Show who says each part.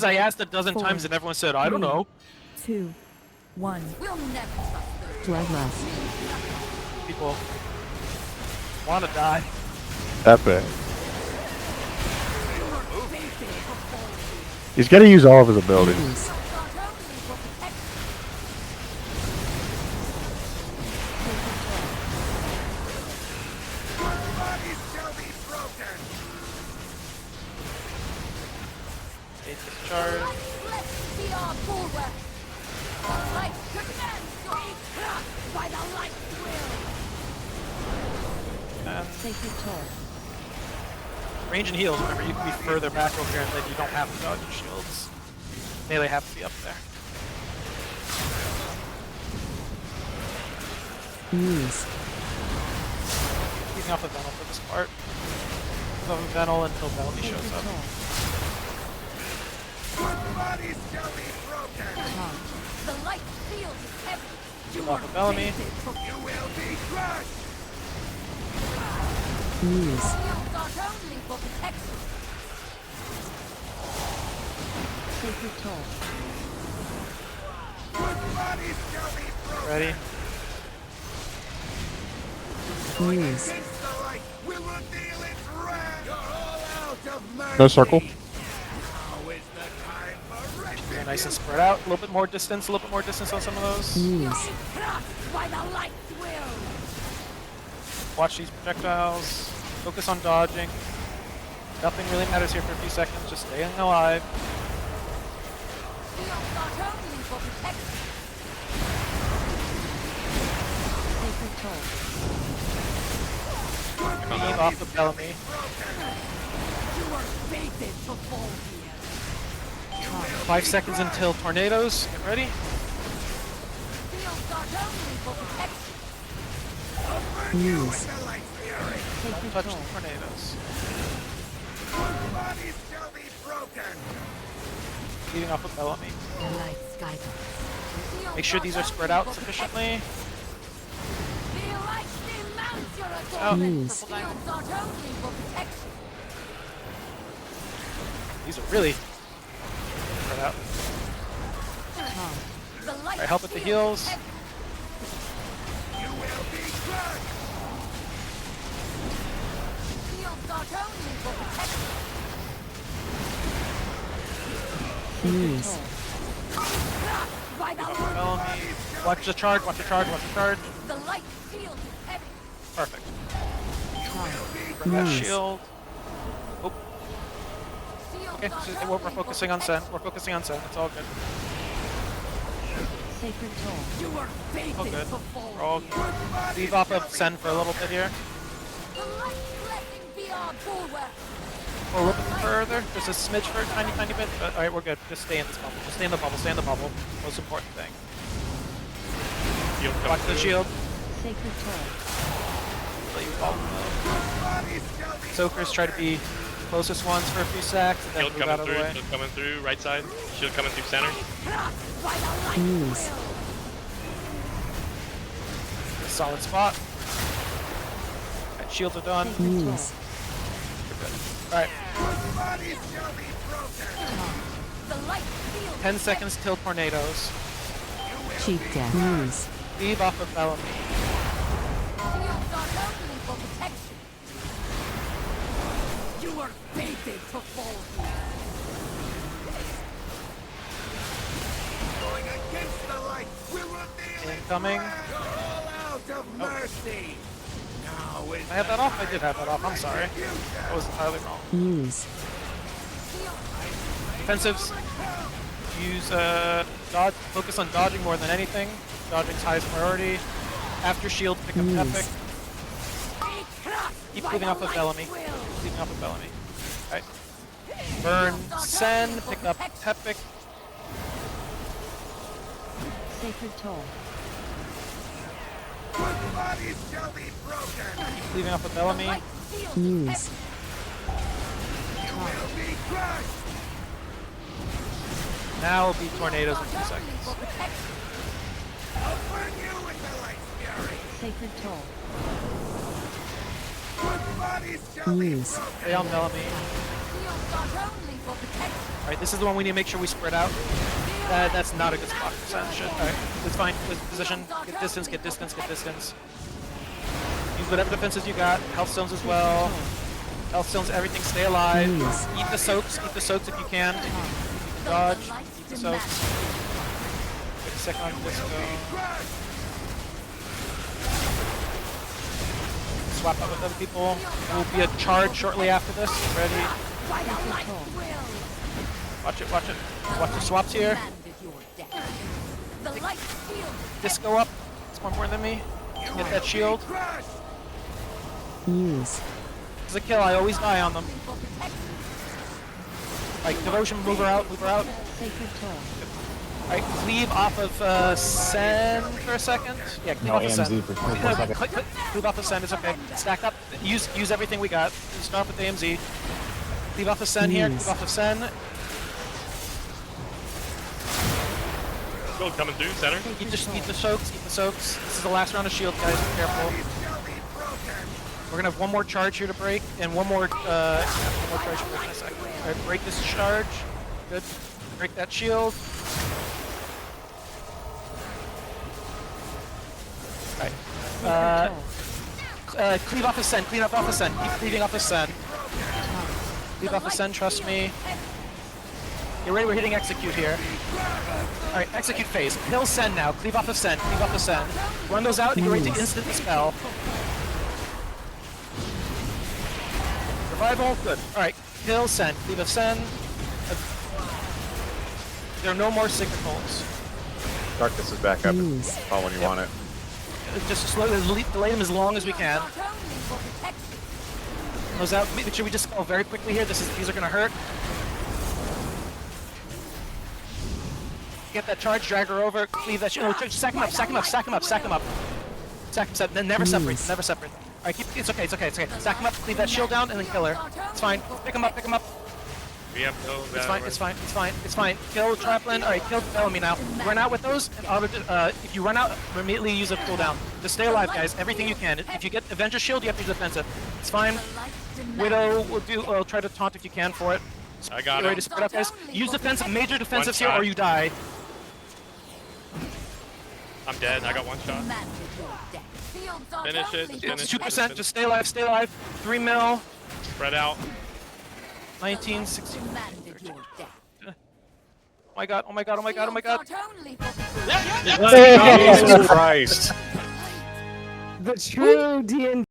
Speaker 1: I asked a dozen times and everyone said, I don't know.
Speaker 2: 2, 1.
Speaker 3: We'll never trust those.
Speaker 2: Bloodlust.
Speaker 1: People want to die.
Speaker 4: Epic. He's got to use all of his abilities.
Speaker 2: Use.
Speaker 1: They discharge.
Speaker 3: Let's be our bulwark. The light commands you. Be crushed by the light will.
Speaker 1: And
Speaker 2: Sacred Toll.
Speaker 1: range and heals. Remember, you can be further back over here and then you don't have to dodge your shields. Melee have to be up there.
Speaker 2: Use.
Speaker 1: Keeping off of Venal for this part. Keep off of Venal until Bellamy shows
Speaker 2: Sacred
Speaker 1: up.
Speaker 2: Toll. Charge.
Speaker 3: The light field is heavy.
Speaker 1: Keep off of Bellamy.
Speaker 3: You will be crushed.
Speaker 2: Use.
Speaker 3: Shields are only for protection.
Speaker 2: Sacred Toll.
Speaker 1: Ready?
Speaker 2: Use.
Speaker 4: No circle.
Speaker 1: They're nice and spread out. A little bit more distance. A little bit more distance on some of those.
Speaker 2: Use.
Speaker 3: Crushed by the light will.
Speaker 1: Watch these projectiles. Focus on dodging. Nothing really matters here for a few seconds. Just staying alive.
Speaker 3: Shields are only for protection.
Speaker 2: Sacred Toll.
Speaker 1: Beam off of Bellamy.
Speaker 3: You are fated to fall here.
Speaker 1: 5 seconds until tornadoes. Get ready.
Speaker 3: Shields are only for protection.
Speaker 2: Use.
Speaker 1: Don't
Speaker 2: Sacred
Speaker 1: touch
Speaker 2: Toll.
Speaker 1: the tornadoes. Beating off of Bellamy.
Speaker 2: The light sky.
Speaker 3: Shields
Speaker 1: Make sure these are spread out sufficiently.
Speaker 3: The light demands your
Speaker 1: Out.
Speaker 2: Use.
Speaker 3: Shields are only for protection.
Speaker 1: These are really spread out.
Speaker 2: Charge.
Speaker 3: The light
Speaker 1: Alright, help with the
Speaker 3: field
Speaker 1: heals.
Speaker 3: is heavy. Shields are only for protection.
Speaker 2: Use.
Speaker 3: Crushed by the light.
Speaker 1: Bellamy. Watch the charge. Watch the charge. Watch the charge.
Speaker 3: The light field is heavy.
Speaker 1: Perfect.
Speaker 2: Charge.
Speaker 1: Bring that
Speaker 2: Use.
Speaker 1: shield. Oh,
Speaker 3: Shields
Speaker 1: okay.
Speaker 3: are
Speaker 1: So
Speaker 3: only
Speaker 1: we're
Speaker 3: for
Speaker 1: focusing on Sen. We're focusing on Sen. It's all good.
Speaker 2: Sacred Toll.
Speaker 3: You are fated
Speaker 1: All good.
Speaker 3: to fall.
Speaker 1: We're all leave off of Sen for a little bit here.
Speaker 3: The light blessing be our bulwark.
Speaker 1: Or a little bit further. Just a smidge for a tiny, tiny bit. But alright, we're good. Just stay in this bubble. Just stay in the bubble. Stay in the bubble. Most important thing. Watch the shield.
Speaker 2: Sacred Toll.
Speaker 1: Let you fall low. Soakers try to be closest ones for a few seconds and then
Speaker 5: Shield
Speaker 1: move out
Speaker 5: coming
Speaker 1: of the
Speaker 5: through,
Speaker 1: way.
Speaker 5: shield coming through, right side. Shield coming through center.
Speaker 3: Crushed by the light
Speaker 2: Use.
Speaker 3: will.
Speaker 1: Solid spot. Alright, shields are done.
Speaker 2: Sacred Toll.
Speaker 1: We're
Speaker 2: Charge.
Speaker 1: good. Alright,
Speaker 3: The light field
Speaker 1: 10 seconds till tornadoes.
Speaker 2: Cheap death. Use.
Speaker 1: Leave off of Bellamy.
Speaker 3: shields are only for protection. You are fated to fall here.
Speaker 6: Going against the light will reveal
Speaker 1: Incoming.
Speaker 6: You're all out of mercy. Now is
Speaker 1: I had that off? I did have that off. I'm sorry. That was entirely wrong.
Speaker 2: Use.
Speaker 1: Defensives. Use dodge. Focus on dodging more than anything. Dodging's highest priority. After shield, pick up
Speaker 2: Use.
Speaker 1: Epic.
Speaker 3: Be crushed
Speaker 1: Keep
Speaker 3: by
Speaker 1: moving
Speaker 3: the
Speaker 1: off of
Speaker 3: light
Speaker 1: Bellamy.
Speaker 3: will.
Speaker 1: Moving off of Bellamy. Alright. Burn Sen. Pick up Epic.
Speaker 2: Sacred Toll.
Speaker 6: bodies shall be broken.
Speaker 1: Keep leaving off of Bellamy.
Speaker 3: Light field is
Speaker 2: Use.
Speaker 3: heavy.
Speaker 6: Will be crushed.
Speaker 1: Now will be tornadoes in 2
Speaker 3: Shields are only
Speaker 1: seconds.
Speaker 3: for protection.
Speaker 6: I'll burn you with the light fury.
Speaker 2: Sacred Toll.
Speaker 6: Bodies shall be
Speaker 2: Use.
Speaker 6: broken.
Speaker 1: Stay on Bellamy.
Speaker 3: Shields are only for for protection.
Speaker 1: Alright, this is the one we need to make sure we spread out. That's not a good spot for Sen. Shit. Alright, it's fine. Position. Get distance, get distance, get distance. Use whatever defenses you got. Health stones as well. Health stones, everything. Stay alive. Eat the soaks. Eat the soaks if you can. Dodge. Eat the soaks. Take a second on this. Swap out with other people. There will be a charge shortly after this. Ready?
Speaker 3: By the light will.
Speaker 1: Watch it, watch it. Watch the swaps here.
Speaker 3: Demanded your death. The light shield.
Speaker 1: Disco up. It's more important than me. Get that shield.
Speaker 6: Crush!
Speaker 2: Use.
Speaker 1: This is a kill. I always die on them.
Speaker 3: For protection.
Speaker 1: Like, devotion, move her out, move her out.
Speaker 2: Sacred toll.
Speaker 1: Alright, cleave off of Sen for a second. Yeah, cleave off of Sen. Cleave off of Sen, it's okay. Stack up. Use everything we got. Start with AMZ. Cleave off of Sen here, cleave off of Sen.
Speaker 5: Shield coming through center.
Speaker 1: Eat the soaks, eat the soaks. This is the last round of shield, guys. Be careful. We're gonna have one more charge here to break, and one more charge to break in a second. Alright, break this charge. Good. Break that shield. Alright. Cleave off of Sen, cleave off of Sen. Keep cleaving off of Sen. Cleave off of Sen, trust me. Get ready, we're hitting execute here. Alright, execute phase. Kill Sen now. Cleave off of Sen, cleave off of Sen. Run those out and get ready to instant the spell. Revival, good. Alright, kill Sen, cleave of Sen. There are no more Sacred Holes.
Speaker 4: Darkness is back up.
Speaker 2: Use.
Speaker 4: Oh, when you want it.
Speaker 1: Just delay them as long as we can.
Speaker 3: Not only for protection.
Speaker 1: Those out. Make sure we just go very quickly here. These are gonna hurt. Get that charge, drag her over, cleave that shit. No, sack him up, sack him up, sack him up, sack him up. Sack him up, then never separate, never separate. Alright, it's okay, it's okay, it's okay. Sack him up, cleave that shield down, and then kill her. It's fine. Pick him up, pick him up.
Speaker 5: We have no.
Speaker 1: It's fine, it's fine, it's fine, it's fine. Kill Traplin. Alright, kill Bellamy now. Run out with those. If you run out, immediately use a cooldown. Just stay alive, guys. Everything you can. If you get Avenger Shield, you have to use defensive. It's fine. Widow will try to taunt if you can for it.
Speaker 5: I got
Speaker 1: Get ready
Speaker 5: him.
Speaker 1: to spread up, guys. Use defensive, major defensives here,
Speaker 5: shot.
Speaker 1: or you die.
Speaker 5: I'm dead. I got one shot.
Speaker 3: Demanded your death. Fields are
Speaker 5: Finish it,
Speaker 3: only
Speaker 5: finish
Speaker 1: It's
Speaker 5: it.
Speaker 1: 2%. Just stay alive. Stay alive. 3 mil.
Speaker 5: Spread out.
Speaker 1: 19, 16.
Speaker 3: demanded your death.
Speaker 1: Oh my god. Oh my god. Oh my god. Oh my god.
Speaker 3: Fields are only for
Speaker 4: Jesus Christ.
Speaker 2: The true D&D